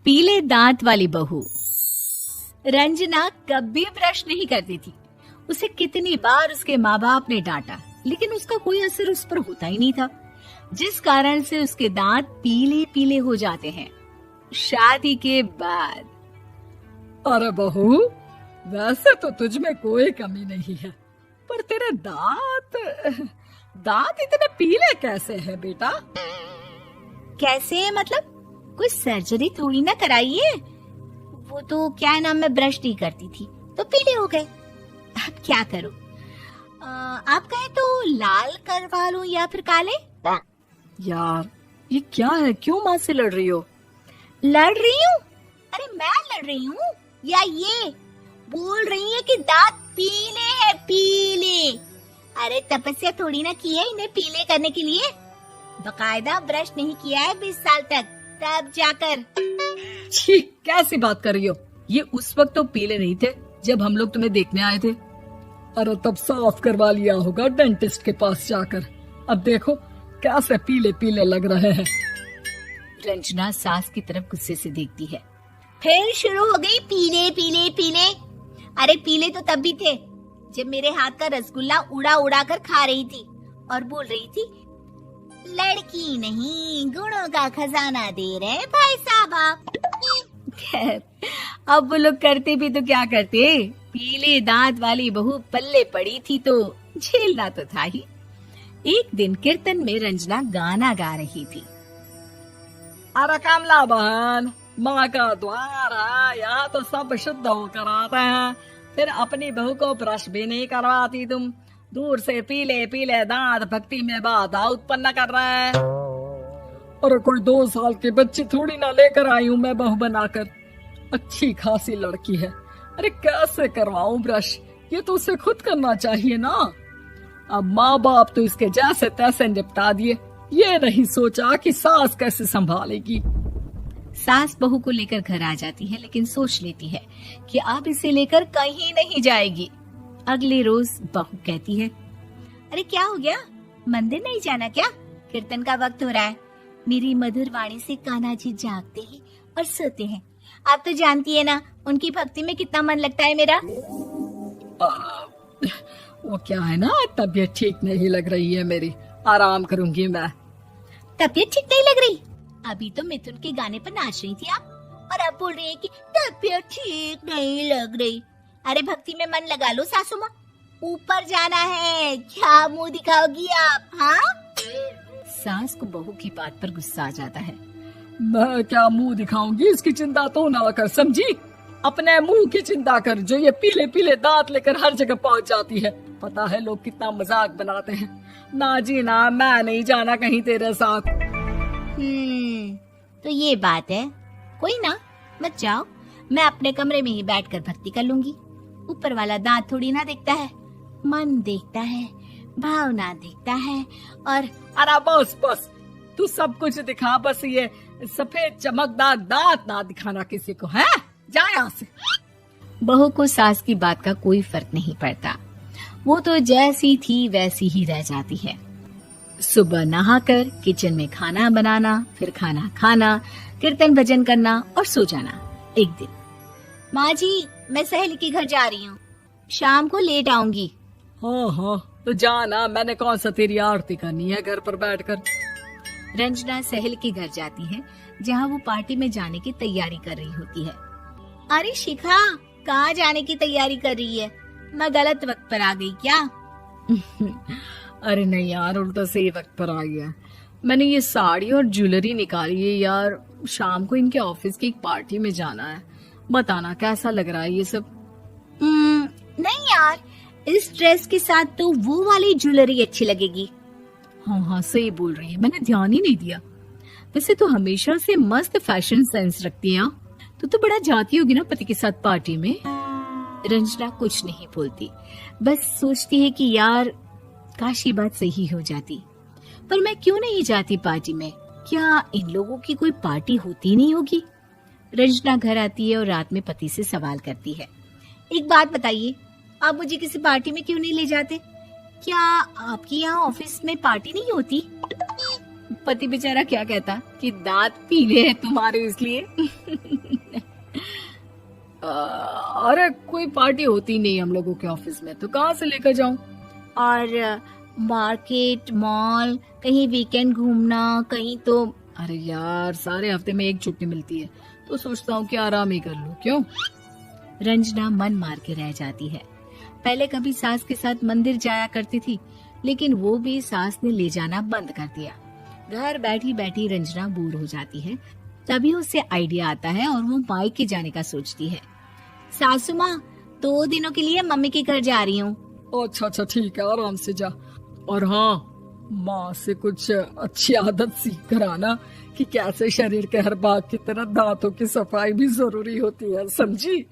पीले दांत वाली बहू। रंजना कभी ब्रश नहीं करती थी। उसे कितनी बार उसके माँ बाप ने डांटा, लेकिन उसका कोई असर उस पर होता ही नहीं था, जिस कारण से उसके दांत पीले पीले हो जाते हैं। शादी के बाद अरे बहू, वैसे तो तुझ में कोई कमी नहीं है, पर तेरे दांत इतने पीले कैसे हैं बेटा? कैसे मतलब? कोई सर्जरी थोड़ी ना कराई है। वो तो क्या नाम, मैं ब्रश नहीं करती थी तो पीले हो गए। अब क्या करूं? आप कहें तो लाल करवा लूं या फिर काले? यार ये क्या है, क्यों माँ से लड़ रही हो? लड़ रही हूँ? अरे मैं लड़ रही हूँ या ये बोल रही है कि दांत पीले हैं, पीले। अरे तपस्या थोड़ी ना की है इन्हें पीले करने के लिए। बकायदा ब्रश नहीं किया है 20 साल तक, तब जाकर। छी, कैसी बात कर रही हो? ये उस वक्त तो पीले नहीं थे जब हम लोग तुम्हें देखने आए थे। अरे तब साफ करवा लिया होगा डेंटिस्ट के पास जाकर। अब देखो कैसे पीले पीले लग रहे हैं। रंजना सास की तरफ गुस्से से देखती है। फिर शुरू हो गई पीले पीले पीले। अरे पीले तो तब भी थे जब मेरे हाथ का रसगुल्ला उड़ा उड़ा कर खा रही थी और बोल रही थी, लड़की नहीं गुणों का खजाना दे रहे भाई साहब आप। खैर, अब वो लोग करते भी तो क्या करते, पीले दांत वाली बहू पल्ले पड़ी थी तो झेलना तो था ही। एक दिन कीर्तन में रंजना गाना गा रही थी। अरे कमला बहन, माँ का द्वार है, यहाँ तो सब शुद्ध होकर आते हैं, फिर अपनी बहू को ब्रश भी नहीं करवाती तुम। दूर से पीले पीले दांत भक्ति में बाधा उत्पन्न कर रहे हैं। अरे कोई 2 साल की बच्ची थोड़ी ना लेकर आई हूँ मैं बहू बनाकर। अच्छी खासी लड़की है, अरे कैसे करवाऊं ब्रश? ये तो उसे खुद करना चाहिए ना। अब माँ बाप तो इसके जैसे तैसे निपटा दिए, ये नहीं सोचा कि सास कैसे संभालेगी। सास बहू को लेकर घर आ जाती है, लेकिन सोच लेती है कि अब इसे लेकर कहीं नहीं जाएगी। अगले रोज बहू कहती है, अरे क्या हो गया, मंदिर नहीं जाना क्या? कीर्तन का वक्त हो रहा है। मेरी मधुर वाणी से कान्हा जी जागते हैं और सोते हैं। आप तो जानती है ना उनकी भक्ति में कितना मन लगता है मेरा। वो क्या है ना, तबीयत ठीक नहीं लग रही है मेरी, आराम करूंगी मैं। तबीयत ठीक नहीं लग रही? अभी तो मिथुन के गाने पर नाच रही थी आप, और अब बोल रही है कि तबीयत ठीक नहीं लग रही। अरे भक्ति में मन लगा लो सासू माँ, ऊपर जाना है, क्या मुंह दिखाओगी आप? हाँ? सास को बहू की बात पर गुस्सा आ जाता है। मैं क्या मुंह दिखाऊंगी, इसकी चिंता तो ना कर, समझी? अपने मुंह की चिंता कर, जो ये पीले पीले दांत लेकर हर जगह पहुंच जाती है। पता है लोग कितना मजाक बनाते हैं। ना जी ना, मैं नहीं जाना कहीं तेरे साथ। तो ये बात है, कोई ना, मत जाओ, मैं अपने कमरे में ही बैठकर भक्ति कर लूंगी। ऊपर वाला दांत थोड़ी ना देखता है, मन देखता है, भावना देखता है। और अरे बस बस, तू सब कुछ दिखा, बस ये सफेद चमकदार दांत ना दिखाना किसी को, है? जा यहाँ से। बहू को सास की बात का कोई फर्क नहीं पड़ता, वो तो जैसी थी वैसी ही रह जाती है। सुबह नहाकर किचन में खाना बनाना, फिर खाना खाना, कीर्तन भजन करना और सो जाना। एक दिन, माँ जी मैं सहेली के घर जा रही हूँ, शाम को लेट आऊंगी। हाँ हाँ तो जाना, मैंने कौन सा तेरी आरती करनी है घर पर बैठकर। रंजना सहेली के घर जाती है, जहाँ वो पार्टी में जाने की तैयारी कर रही होती है। अरे शिखा, कहाँ जाने की तैयारी कर रही है? मैं गलत वक्त पर आ गई क्या? अरे नहीं यार, उल्टा सही वक्त पर आ गया। मैंने ये साड़ी और ज्वेलरी निकाली है यार, शाम को इनके ऑफिस की एक पार्टी में जाना है। बताना कैसा लग रहा है ये सब? नहीं यार, इस ड्रेस के साथ तो वो वाली ज्वेलरी अच्छी लगेगी। हाँ हाँ सही बोल रही है, मैंने ध्यान ही नहीं दिया। वैसे तो हमेशा से मस्त फैशन सेंस रखती है। तो बड़ा जाती होगी ना पति के साथ पार्टी में। रंजना कुछ नहीं बोलती, बस सोचती है कि यार काश ये बात सही हो जाती, पर मैं क्यों नहीं जाती पार्टी में? क्या इन लोगों की कोई पार्टी होती नहीं होगी? रंजना घर आती है और रात में पति से सवाल करती है, एक बात बताइए, आप मुझे किसी पार्टी में क्यों नहीं ले जाते? क्या आपकी यहाँ ऑफिस में पार्टी नहीं होती? पति बेचारा क्या कहता कि दांत पीले हैं तुम्हारे इसलिए। अरे कोई पार्टी होती नहीं हम लोगों के ऑफिस में, तो कहाँ से लेकर जाऊं? और मार्केट, मॉल, कहीं वीकेंड घूमना, कहीं तो। अरे यार सारे हफ्ते में एक छुट्टी मिलती है, तो सोचता हूँ कि आराम ही कर लूं। क्यों? रंजना मन मार के रह जाती है। पहले कभी सास के साथ मंदिर जाया करती थी, लेकिन वो भी सास ने ले जाना बंद कर दिया। घर बैठी बैठी रंजना बोर हो जाती है। तभी उसे आइडिया आता है और वो मायके जाने का सोचती है। सासू माँ, 2 दिनों के लिए मम्मी के घर जा रही हूँ। अच्छा ठीक है, आराम से जा। और हाँ, माँ से कुछ अच्छी आदत सीख कर आना कि कैसे शरीर के हर भाग की तरह दांतों की सफाई भी जरूरी होती है, समझी?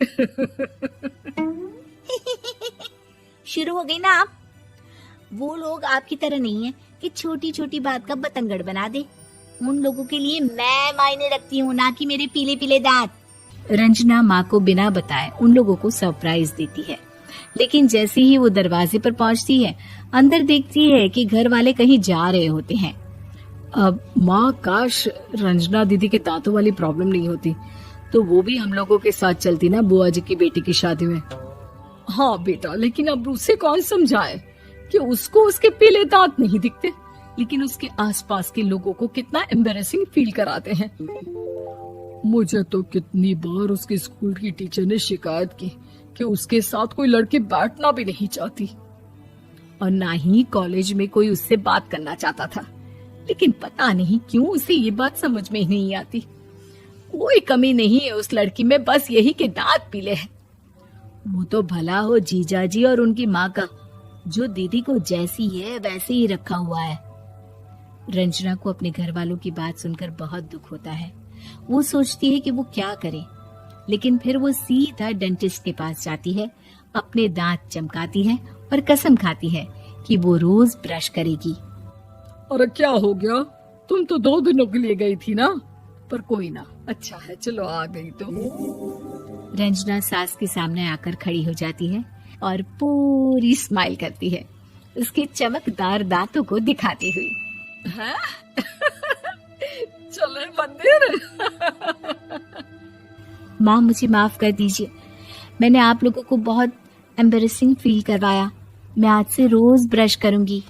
शुरू हो गई ना आप। वो लोग आपकी तरह नहीं है कि छोटी छोटी बात का बतंगड़ बना दे। उन लोगों के लिए मैं मायने रखती हूँ, ना कि मेरे पीले पीले दांत। रंजना माँ को बिना बताए उन लोगों को सरप्राइज देती है, लेकिन जैसे ही वो दरवाजे पर पहुंचती है, अंदर देखती है कि घर वाले कहीं जा रहे होते हैं। अब माँ, काश रंजना दीदी के दांतों वाली प्रॉब्लम नहीं होती, तो वो भी हम लोगों के साथ चलती ना बुआ जी की बेटी की शादी में। हाँ बेटा, लेकिन अब उसे कौन समझाए कि उसको उसके पीले दांत नहीं दिखते, लेकिन उसके आसपास के लोगों को कितना एम्बैरेसिंग फील कराते हैं। मुझे तो कितनी बार उसके स्कूल की टीचर ने शिकायत की कि उसके साथ कोई लड़की बैठना भी नहीं चाहती, और ना ही कॉलेज में कोई उससे बात करना चाहता था। लेकिन पता नहीं क्यों उसे ये बात समझ में ही नहीं आती। कोई कमी नहीं है उस लड़की में, बस यही कि दांत पीले हैं। वो तो भला हो जीजा जी और उनकी माँ का, जो दीदी को जैसी है वैसे ही रखा हुआ है। रंजना को अपने घर वालों की बात सुनकर बहुत दुख होता है। वो सोचती है कि वो क्या करे, लेकिन फिर वो सीधा डेंटिस्ट के पास जाती है, अपने दांत चमकाती है और कसम खाती है कि वो रोज ब्रश करेगी। अरे क्या हो गया? तुम तो 2 दिनों के लिए गई थी ना, पर कोई ना, अच्छा है, चलो आ गई तो। रंजना सास के सामने आकर खड़ी हो जाती है और पूरी स्माइल करती है, उसके चमकदार दांतों को दिखाती हुई। हैं? चले मंदिर। माँ, मुझे माफ कर दीजिए, मैंने आप लोगों को बहुत एम्बैरेसिंग फील करवाया। मैं आज से रोज ब्रश करूंगी।